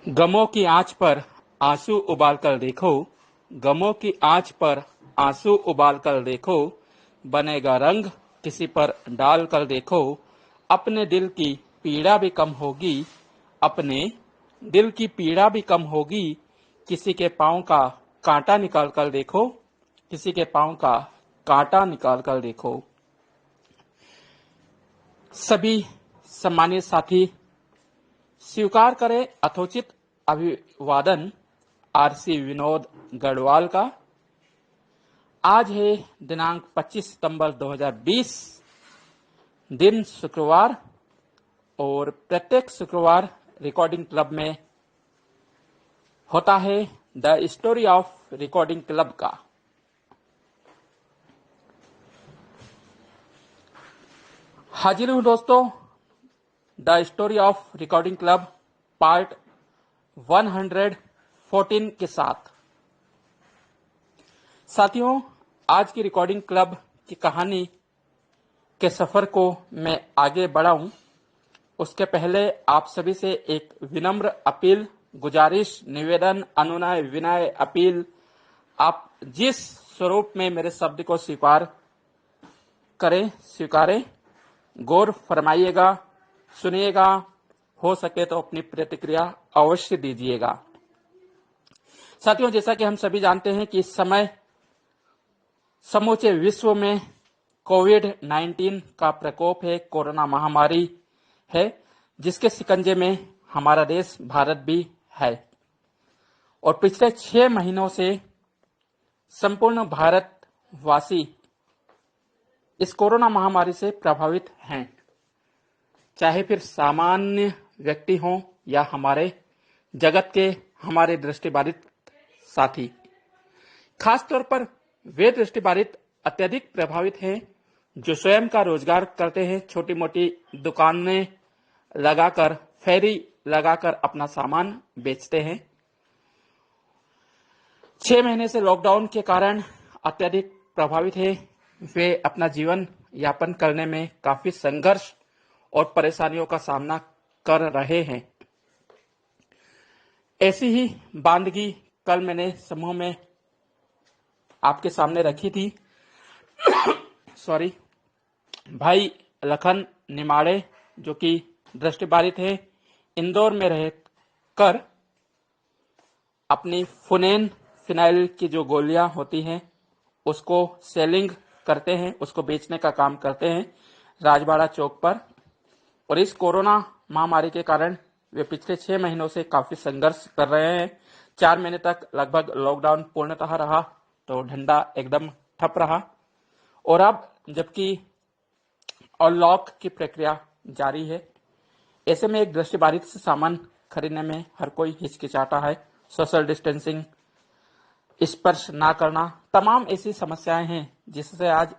गमों की आंच पर आंसू उबाल कर देखो, गमों की आंच पर आंसू उबाल कर देखो, बनेगा रंग किसी पर डाल कर देखो, अपने दिल की पीड़ा भी कम होगी, अपने दिल की पीड़ा भी कम होगी, किसी के पाँव का कांटा निकाल कर देखो, किसी के पाँव का कांटा निकाल कर देखो। सभी सम्मानित साथी स्वीकार करें यथोचित अभिवादन आरसी विनोद गढ़वाल का। आज है दिनांक 25 सितंबर 2020, दिन शुक्रवार, और प्रत्येक शुक्रवार रिकॉर्डिंग क्लब में होता है the story of recording club का। हाजिर हूं दोस्तों the story of recording club part 114 के साथ। साथियों, आज की रिकॉर्डिंग क्लब की कहानी के सफर को मैं आगे बढ़ाऊं, उसके पहले आप सभी से एक विनम्र अपील, गुजारिश, निवेदन, अनुनय, विनय, अपील, आप जिस स्वरूप में मेरे शब्द को स्वीकारें, गौर फरमाइएगा, सुनिएगा, हो सके तो अपनी प्रतिक्रिया अवश्य दीजिएगा। साथियों, जैसा कि हम सभी जानते हैं कि इस समय समूचे विश्व में कोविड-19 का प्रकोप है, कोरोना महामारी है, जिसके शिकंजे में हमारा देश भारत भी है। और पिछले 6 महीनों से संपूर्ण भारतवासी इस कोरोना महामारी से प्रभावित हैं, चाहे फिर सामान्य व्यक्ति हों या हमारे जगत के हमारे दृष्टिबाधित साथी। खासतौर पर वे दृष्टिबाधित अत्यधिक प्रभावित हैं जो स्वयं का रोजगार करते हैं, छोटी मोटी दुकानें लगाकर, फेरी लगाकर अपना सामान बेचते हैं। 6 महीने से लॉकडाउन के कारण अत्यधिक प्रभावित है। वे अपना जीवन यापन करने में काफी संघर्ष और परेशानियों का सामना कर रहे हैं। ऐसी ही बांदगी कल मैंने समूह में आपके सामने रखी थी। भाई लखन निमाड़े, जो कि दृष्टिबाधित है, इंदौर में रहकर अपनी फिनाइल की जो गोलियां होती हैं उसको सेलिंग करते हैं, उसको बेचने का काम करते हैं राजबाड़ा चौक पर। और इस कोरोना महामारी के कारण वे पिछले 6 महीनों से काफी संघर्ष कर रहे हैं। 4 महीने तक लगभग लॉकडाउन पूर्णतः रहा, तो धंधा एकदम ठप रहा। और अब जबकि अनलॉक की प्रक्रिया जारी है, ऐसे में एक दृष्टिबाधित से सामान खरीदने में हर कोई हिचकिचाता है। सोशल डिस्टेंसिंग, स्पर्श ना करना, तमाम ऐसी समस्याएं हैं जिससे आज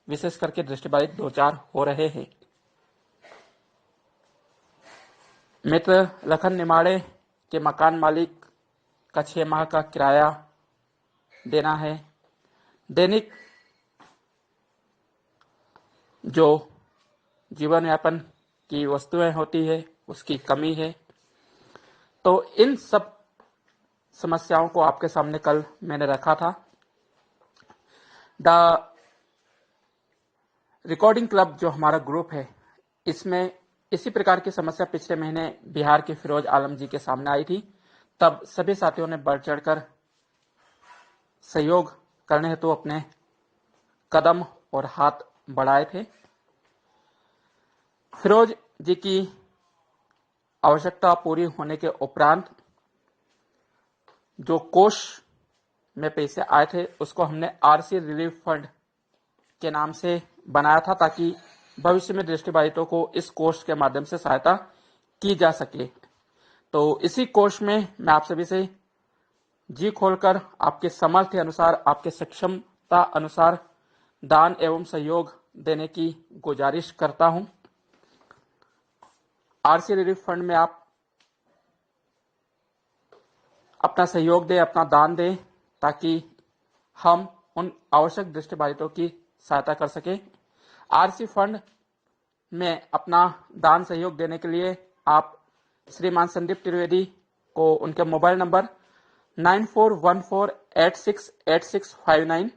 विशेष करके दृष्टिबाधित दो चार हो रहे हैं। मित्र लखन निमाड़े के मकान मालिक का 6 माह का किराया देना है। दैनिक जो जीवन यापन की वस्तुएं होती है उसकी कमी है। तो इन सब समस्याओं को आपके सामने कल मैंने रखा था। द रिकॉर्डिंग क्लब जो हमारा ग्रुप है, इसमें इसी प्रकार की समस्या पिछले महीने बिहार के फिरोज आलम जी के सामने आई थी। तब सभी साथियों ने बढ़ चढ़कर सहयोग करने हेतु अपने कदम और हाथ बढ़ाए थे। फिरोज जी की आवश्यकता पूरी होने के उपरांत जो कोष में पैसे आए थे उसको हमने आरसी रिलीफ फंड के नाम से बनाया था, ताकि भविष्य में दृष्टिबाधितों को इस कोष के माध्यम से सहायता की जा सके। तो इसी कोष में मैं आप सभी से जी खोलकर आपके सामर्थ्य अनुसार, आपके सक्षमता अनुसार दान एवं सहयोग देने की गुजारिश करता हूं। आरसी रिलीफ फंड में आप अपना सहयोग दें, अपना दान दें, ताकि हम उन आवश्यक दृष्टिबाधितों की सहायता कर सके। आरसी फंड में अपना दान सहयोग देने के लिए आप श्रीमान संदीप त्रिवेदी को उनके मोबाइल नंबर 9414868659,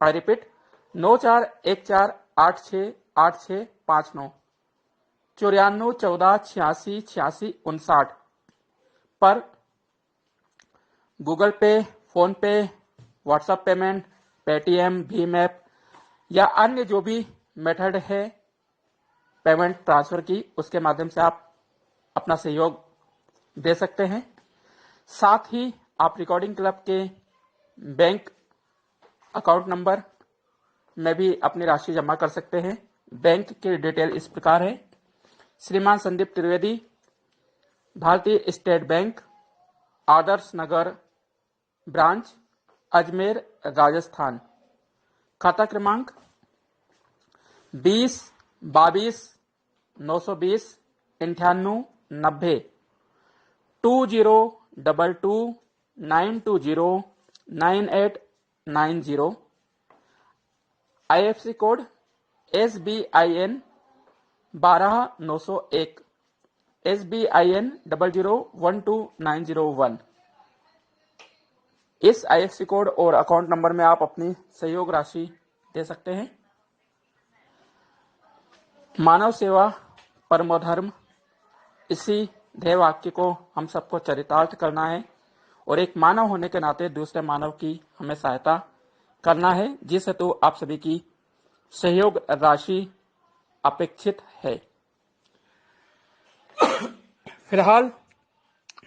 आई रिपीट 9414868659, 9414868659 पर गूगल पे, फोन पे, WhatsApp payment, Paytm, Bhim app या अन्य जो भी मेथड है पेमेंट ट्रांसफर की, उसके माध्यम से आप अपना सहयोग दे सकते हैं। साथ ही आप रिकॉर्डिंग क्लब के बैंक अकाउंट नंबर में भी अपनी राशि जमा कर सकते हैं। बैंक की डिटेल इस प्रकार है: श्रीमान संदीप त्रिवेदी, भारतीय state bank, Adarsh Nagar branch, Ajmer, Rajasthan. खाता क्रमांक 20 22 920 98 202229209890। IFSC code SBIN 12901, SBIN 0012901। इस IFSC कोड और अकाउंट नंबर में आप अपनी सहयोग राशि दे सकते हैं। मानव सेवा परमो धर्म, इसी ध्येय वाक्य को हम सबको चरितार्थ करना है और एक मानव होने के नाते दूसरे मानव की हमें सहायता करना है, जिस हेतु आप सभी की सहयोग राशि अपेक्षित है। फिलहाल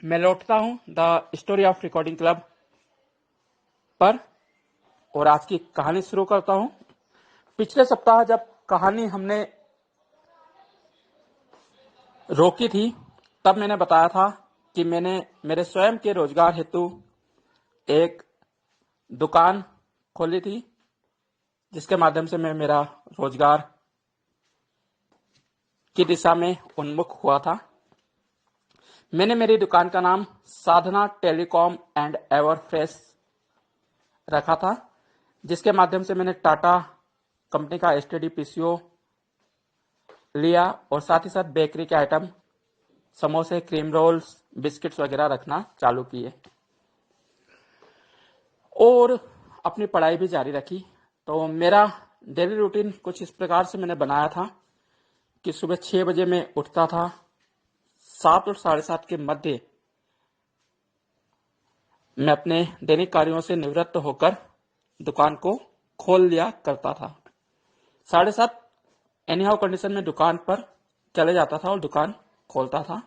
मैं लौटता हूं the story of recording club पर और आज की कहानी शुरू करता हूं। पिछले सप्ताह जब कहानी हमने रोकी थी तब मैंने बताया था कि मैंने मेरे स्वयं के रोजगार हेतु एक दुकान खोली थी, जिसके माध्यम से मैं मेरा रोजगार की दिशा में उन्मुख हुआ था। मैंने मेरी दुकान का नाम साधना टेलीकॉम एंड एवरफ्रेश रखा था, जिसके माध्यम से मैंने टाटा कंपनी का STD PCO लिया और साथ ही साथ बेकरी के आइटम, समोसे, क्रीम रोल्स, बिस्किट्स वगैरह रखना चालू किए और अपनी पढ़ाई भी जारी रखी। तो मेरा डेली रूटीन कुछ इस प्रकार से मैंने बनाया था कि सुबह 6 बजे मैं उठता था, 7 और 7:30 के मध्य मैं अपने दैनिक कार्यों से निवृत्त होकर दुकान को खोल लिया करता था। 7:30 एनी हाउ कंडीशन में दुकान पर चले जाता था और दुकान खोलता था।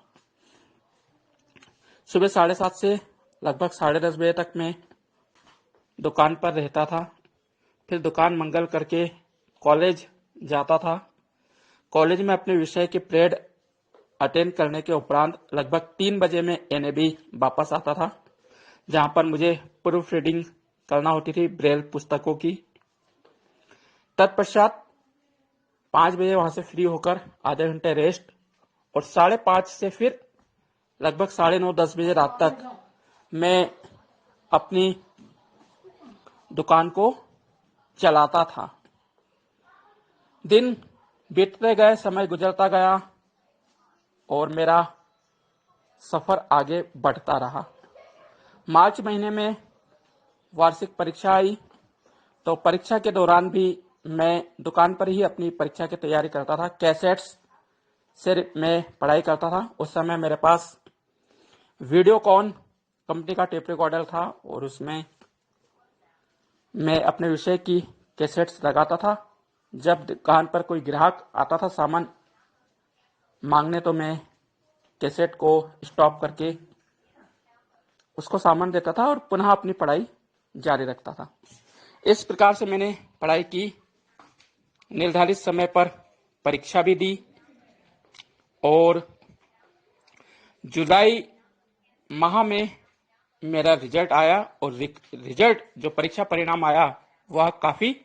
सुबह 7:30 से लगभग 10:30 बजे तक मैं दुकान पर रहता था। फिर दुकान मंगल करके कॉलेज जाता था। कॉलेज में अपने विषय के पीरियड अटेंड करने के उपरांत लगभग 3 बजे में NAB वापस आता था, जहां पर मुझे प्रूफ रीडिंग करना होती थी ब्रेल पुस्तकों की। तत्पश्चात 5 बजे वहां से फ्री होकर आधे घंटे रेस्ट और 5:30 से फिर लगभग 9:30-10 बजे रात तक मैं अपनी दुकान को चलाता था। दिन बीतते गए, समय गुजरता गया और मेरा सफर आगे बढ़ता रहा। मार्च महीने में वार्षिक परीक्षा आई, तो परीक्षा के दौरान भी मैं दुकान पर ही अपनी परीक्षा की तैयारी करता था। कैसेट्स से मैं पढ़ाई करता था। उस समय मेरे पास वीडियोकॉन कंपनी का टेप रिकॉर्डर था और उसमें मैं अपने विषय की कैसेट्स लगाता था। जब दुकान पर कोई ग्राहक आता था सामान मांगने, तो मैं कैसेट को स्टॉप करके उसको सामान देता था और पुनः अपनी पढ़ाई जारी रखता था। इस प्रकार से मैंने पढ़ाई की, निर्धारित समय पर परीक्षा भी दी और जुलाई माह में मेरा रिजल्ट आया और रिजल्ट जो परीक्षा परिणाम आया वह काफी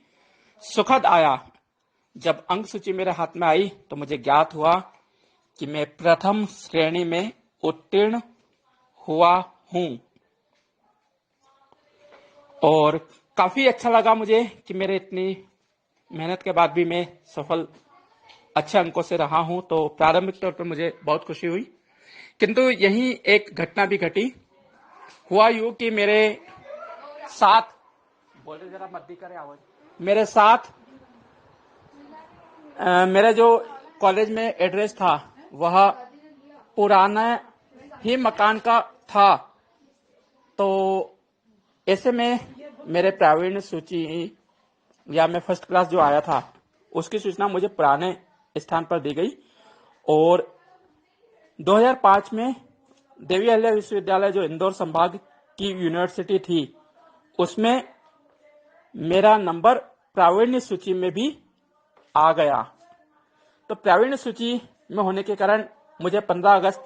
सुखद आया। जब अंक सूची मेरे हाथ में आई तो मुझे ज्ञात हुआ कि मैं प्रथम श्रेणी में उत्तीर्ण हुआ हूं और काफी अच्छा लगा मुझे कि मेरे इतनी मेहनत के बाद भी मैं सफल अच्छे अंकों से रहा हूं। तो प्रारंभिक तौर पर मुझे बहुत खुशी हुई, किंतु यही एक घटना भी घटी हुआ यूं कि मेरे साथ, बोले जरा मत करे आवाज, मेरे साथ मेरा जो कॉलेज में एड्रेस था वह पुराना ही मकान का था। तो ऐसे में मेरे प्रावीण्य सूची या मैं फर्स्ट क्लास जो आया था उसकी सूचना मुझे पुराने स्थान पर दी गई। और 2005 में देवी अहिल्या विश्वविद्यालय जो इंदौर संभाग की यूनिवर्सिटी थी उसमें मेरा नंबर प्रावीण्य सूची में भी आ गया। तो प्रावीण्य सूची में होने के कारण मुझे 15 अगस्त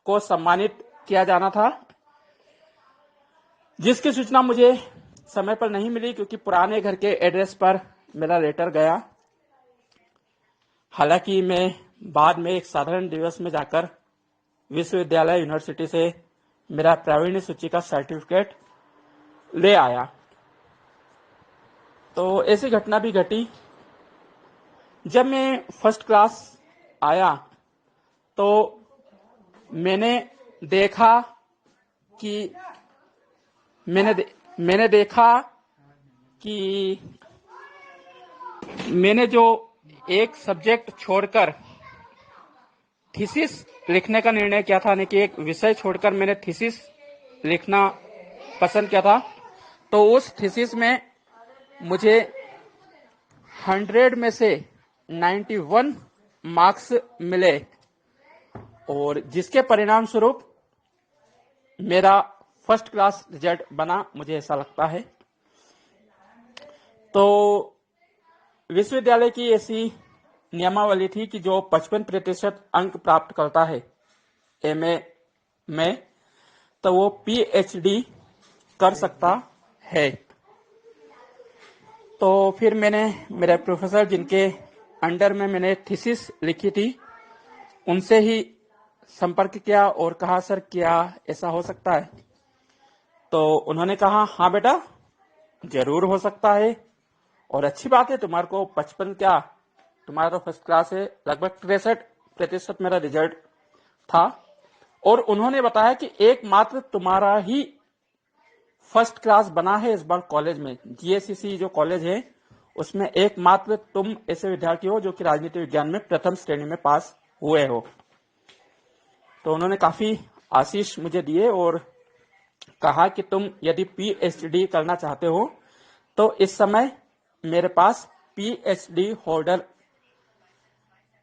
को सम्मानित किया जाना था, जिसकी सूचना मुझे समय पर नहीं मिली क्योंकि पुराने घर के एड्रेस पर मेरा लेटर गया। हालांकि मैं बाद में एक साधारण दिवस में जाकर विश्वविद्यालय यूनिवर्सिटी से मेरा प्रावीण्य सूची का सर्टिफिकेट ले आया। तो ऐसी घटना भी घटी। जब मैं फर्स्ट क्लास आया तो मैंने देखा कि मैंने जो एक सब्जेक्ट छोड़कर थीसिस लिखने का निर्णय किया था, यानी कि एक विषय छोड़कर मैंने थीसिस लिखना पसंद किया था, तो उस थीसिस में मुझे 100 में से 91 मार्क्स मिले और जिसके परिणाम स्वरूप मेरा फर्स्ट क्लास रिजल्ट बना, मुझे ऐसा लगता है। तो विश्वविद्यालय की ऐसी नियमावली थी कि जो 55% अंक प्राप्त करता है एमए में, तो वो पीएचडी कर सकता है। तो फिर मैंने मेरे प्रोफेसर जिनके अंडर में मैंने थीसिस लिखी थी उनसे ही संपर्क किया और कहा सर क्या ऐसा हो सकता है? तो उन्होंने कहा हाँ बेटा जरूर हो सकता है और अच्छी बात है, तुम्हारे को 55 क्या, तुम्हारा तो फर्स्ट क्लास है, लगभग 63% मेरा रिजल्ट था। और उन्होंने बताया कि एकमात्र तुम्हारा ही फर्स्ट क्लास बना है इस बार कॉलेज में, जीएसीसी जो कॉलेज है उसमें एकमात्र तुम ऐसे विद्यार्थी हो जो कि राजनीति विज्ञान में प्रथम श्रेणी में पास हुए हो। तो उन्होंने काफी आशीष मुझे दिए और कहा कि तुम यदि पीएचडी करना चाहते हो तो इस समय मेरे पास पीएचडी होल्डर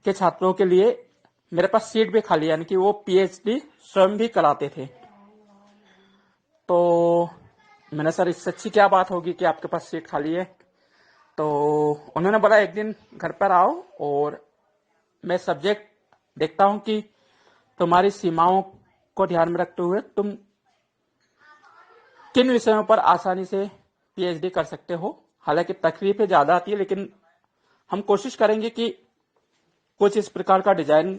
के छात्रों के लिए मेरे पास सीट भी खाली है, यानी कि वो पीएचडी स्वयं भी कराते थे। तो मैंने सर इससे अच्छी क्या बात होगी कि आपके पास सीट खाली है? तो उन्होंने बोला एक दिन घर पर आओ और मैं सब्जेक्ट देखता हूं कि तुम्हारी सीमाओं को ध्यान में रखते हुए तुम किन विषयों पर आसानी से पीएचडी कर सकते हो। हालांकि तकलीफें ज्यादा आती है लेकिन हम कोशिश करेंगे कि कुछ इस प्रकार का डिजाइन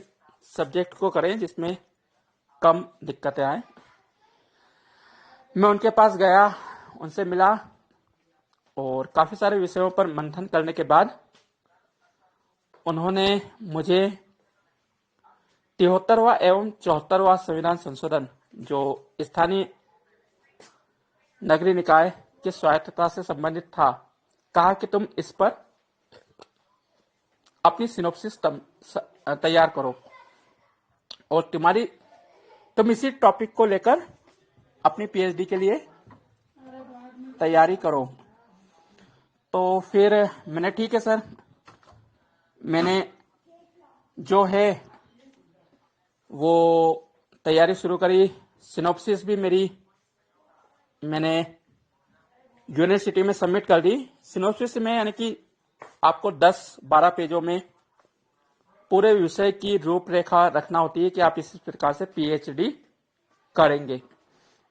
सब्जेक्ट को करें जिसमें कम दिक्कतें आए। मैं उनके पास गया, उनसे मिला और काफी सारे विषयों पर मंथन करने के बाद उन्होंने मुझे 73वां एवं 74वां संविधान संशोधन जो स्थानीय नगरीय निकाय की स्वायत्तता से संबंधित था, कहा कि तुम इस पर अपनी सिनोप्सिस तैयार करो और तुम इसी टॉपिक को लेकर अपनी पीएचडी के लिए तैयारी करो। तो फिर मैंने ठीक है सर, मैंने जो है वो तैयारी शुरू करी। सिनोप्सिस भी मैंने यूनिवर्सिटी में सबमिट कर दी। सिनोप्सिस में यानी कि आपको 10-12 पेजों में पूरे विषय की रूपरेखा रखना होती है कि आप इस प्रकार से पीएचडी करेंगे।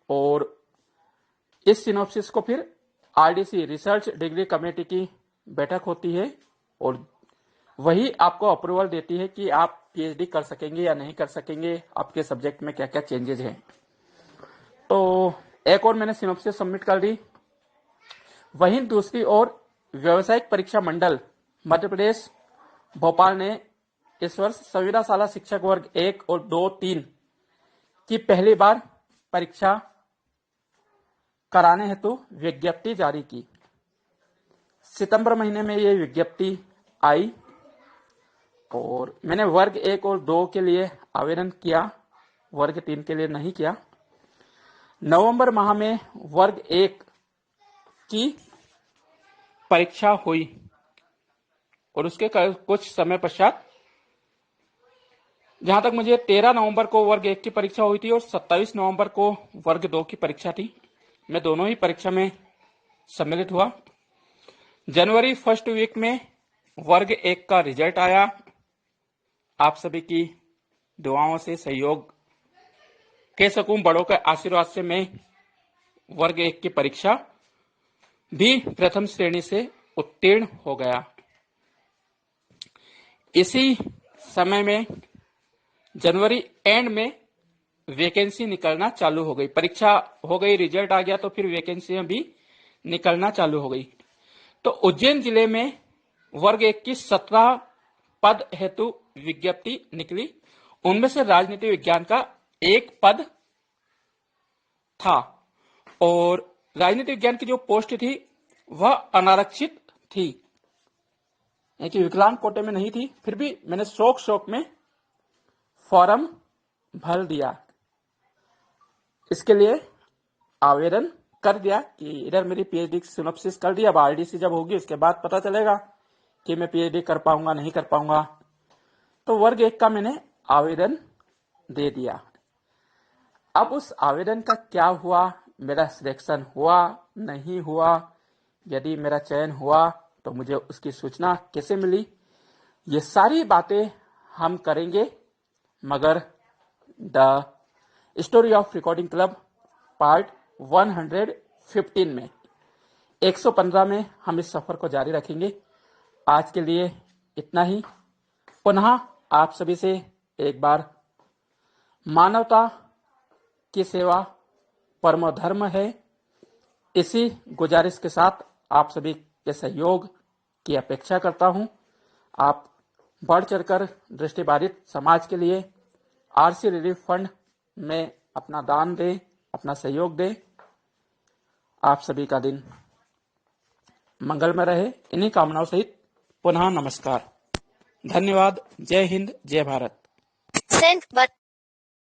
और इस सिनोप्सिस को फिर आरडीसी रिसर्च डिग्री कमेटी की बैठक होती है और वही आपको अप्रूवल देती है कि आप पीएचडी कर सकेंगे या नहीं कर सकेंगे, आपके सब्जेक्ट में क्या क्या चेंजेस हैं। तो एक और मैंने सिनोप्सिस सबमिट कर दी। वहीं दूसरी ओर व्यावसायिक परीक्षा मंडल मध्य प्रदेश भोपाल ने इस वर्ष संविदा शाला शिक्षक वर्ग 1 और 2-3 की पहली बार परीक्षा कराने हेतु विज्ञप्ति जारी की। सितंबर महीने में ये विज्ञप्ति आई और मैंने वर्ग 1 और 2 के लिए आवेदन किया, वर्ग 3 के लिए नहीं किया। नवंबर माह में वर्ग 1 की परीक्षा हुई और उसके कुछ समय पश्चात, जहां तक मुझे 13 नवंबर को वर्ग 1 की परीक्षा हुई थी और 27 नवंबर को वर्ग 2 की परीक्षा थी। मैं दोनों ही परीक्षा में सम्मिलित हुआ। जनवरी फर्स्ट वीक में वर्ग 1 का रिजल्ट आया। आप सभी की दुआओं से, सहयोग कह सकूं, बड़ों के आशीर्वाद से मैं वर्ग 1 की परीक्षा भी प्रथम श्रेणी से उत्तीर्ण हो गया। इसी समय में जनवरी एंड में वैकेंसी निकलना चालू हो गई। परीक्षा हो गई, रिजल्ट आ गया, तो फिर वैकेंसियां भी निकलना चालू हो गई। तो उज्जैन जिले में वर्ग 1 की 17 पद हेतु विज्ञप्ति निकली। उनमें से राजनीति विज्ञान का 1 पद था और राजनीति विज्ञान की जो पोस्ट थी वह अनारक्षित थी, यानी कि विकलांग कोटे में नहीं थी। फिर भी मैंने शौक में फॉर्म भर दिया, इसके लिए आवेदन कर दिया कि इधर मेरी पीएचडी सिनॉप्सिस कर दिया। अब आरडीसी जब होगी उसके बाद पता चलेगा कि मैं पीएचडी कर पाऊंगा नहीं कर पाऊंगा। तो वर्ग 1 का मैंने आवेदन दे दिया। अब उस आवेदन का क्या हुआ, मेरा सिलेक्शन हुआ नहीं हुआ, यदि मेरा चयन हुआ तो मुझे उसकी सूचना कैसे मिली, ये सारी बातें हम करेंगे मगर the story of recording club part 115 में, 115 में हम इस सफर को जारी रखेंगे। आज के लिए इतना ही। पुनः आप सभी से एक बार, मानवता की सेवा परम धर्म है, इसी गुजारिश के साथ आप सभी के सहयोग की अपेक्षा करता हूं। आप बढ़ चढ़कर दृष्टिबाधित समाज के लिए आरसी रिलीफ फंड में अपना दान दें, अपना सहयोग दें। आप सभी का दिन मंगलमय रहे, इन्हीं कामनाओं सहित पुनः नमस्कार। धन्यवाद। जय हिंद, जय भारत। Send button.